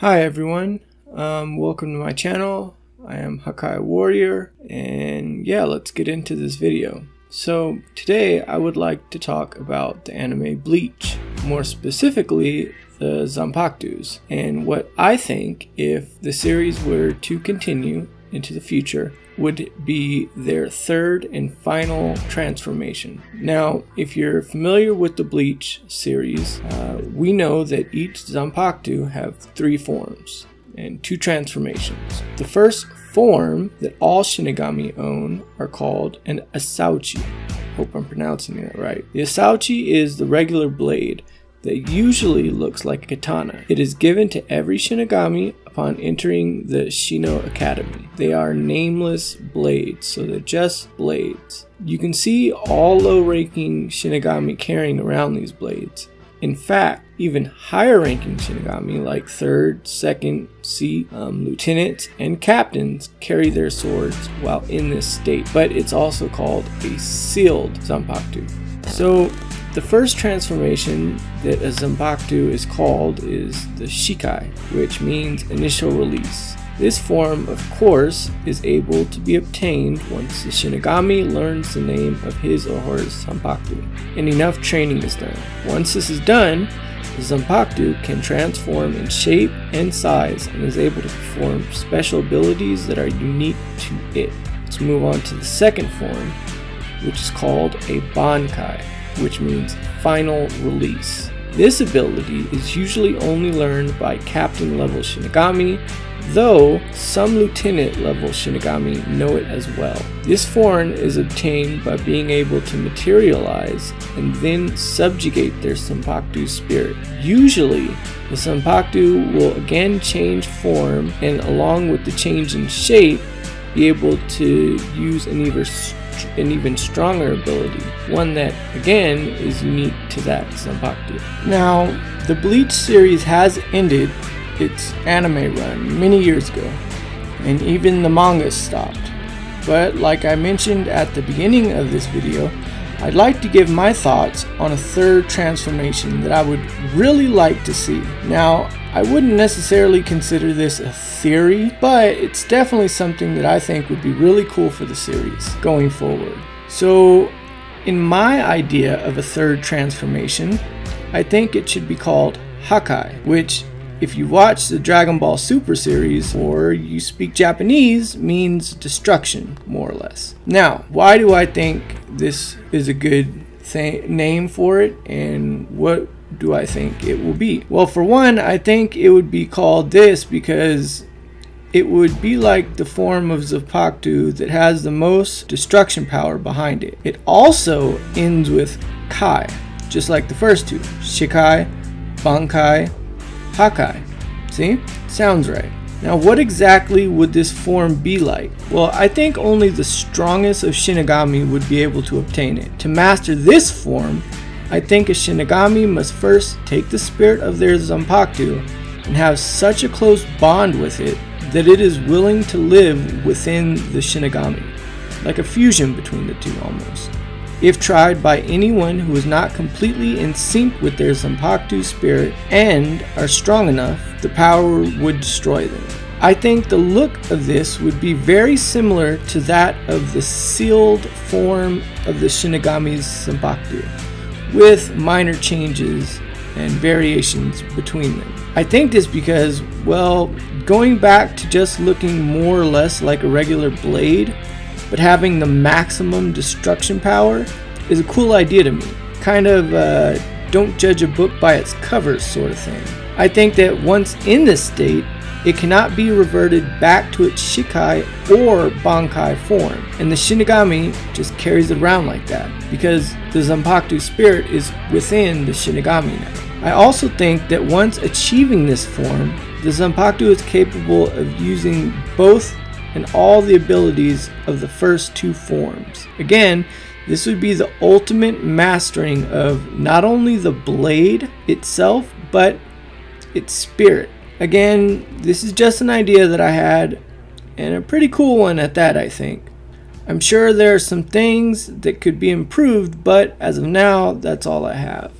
Hi everyone, welcome to my channel. I am Hakai Warrior, and yeah, let's get into this video. So today I would like to talk about the anime Bleach, more specifically the Zanpaktos, and what I think if the series were to continue into the future would be their third and final transformation. Now, if you're familiar with the Bleach series, we know that each Zanpakto have 3 forms and 2 transformations. The first form that all Shinigami own are called an Asauchi. Hope I'm pronouncing that right. The Asauchi is the regular blade that usually looks like a katana. It is given to every Shinigami upon entering the Shino Academy. They are nameless blades, so they're just blades. You can see all low-ranking Shinigami carrying around these blades. In fact, even higher-ranking Shinigami like 3rd, 2nd, C, lieutenants, and captains carry their swords while in this state, but it's also called a sealed Zanpakto. So, the first transformation that a Zanpakto is called is the Shikai, which means initial release. This form, of course, is able to be obtained once the Shinigami learns the name of his or her Zanpakto, and enough training is done. Once this is done, the Zanpakto can transform in shape and size and is able to perform special abilities that are unique to it. Let's move on to the second form, which is called a Bankai, which means final release. This ability is usually only learned by captain level Shinigami, though some lieutenant level Shinigami know it as well. This form is obtained by being able to materialize and then subjugate their Zanpakto spirit. Usually, the Zanpakto will again change form and along with the change in shape, be able to use an even stronger ability, one that again is unique to that Zanpakto. Now, the Bleach series has ended its anime run many years ago, and even the manga stopped. But like I mentioned at the beginning of this video, I'd like to give my thoughts on a third transformation that I would really like to see. Now, I wouldn't necessarily consider this a theory, but it's definitely something that I think would be really cool for the series going forward. So, in my idea of a third transformation, I think it should be called Hakai, which, if you watch the Dragon Ball Super series or you speak Japanese, means destruction, more or less. Now, why do I think this is a good name for it, and what do I think it will be? Well, for one, I think it would be called this because it would be like the form of Zanpakto that has the most destruction power behind it. It also ends with Kai, just like the first two, Shikai, Bankai, Hakai. See? Sounds right. Now, what exactly would this form be like? Well, I think only the strongest of Shinigami would be able to obtain it. To master this form, I think a Shinigami must first take the spirit of their Zanpakto and have such a close bond with it that it is willing to live within the Shinigami, like a fusion between the two almost. If tried by anyone who is not completely in sync with their Zanpakto spirit and are strong enough, the power would destroy them. I think the look of this would be very similar to that of the sealed form of the Shinigami's Zanpakto, with minor changes and variations between them. I think this because, well, going back to just looking more or less like a regular blade, but having the maximum destruction power is a cool idea to me. Kind of don't judge a book by its cover sort of thing. I think that once in this state, it cannot be reverted back to its Shikai or Bankai form, and the Shinigami just carries it around like that because the Zanpakto spirit is within the Shinigami now. I also think that once achieving this form, the Zanpakto is capable of using both and all the abilities of the first 2 forms. Again, this would be the ultimate mastering of not only the blade itself, but its spirit. Again, this is just an idea that I had, and a pretty cool one at that, I think. I'm sure there are some things that could be improved, but as of now, that's all I have.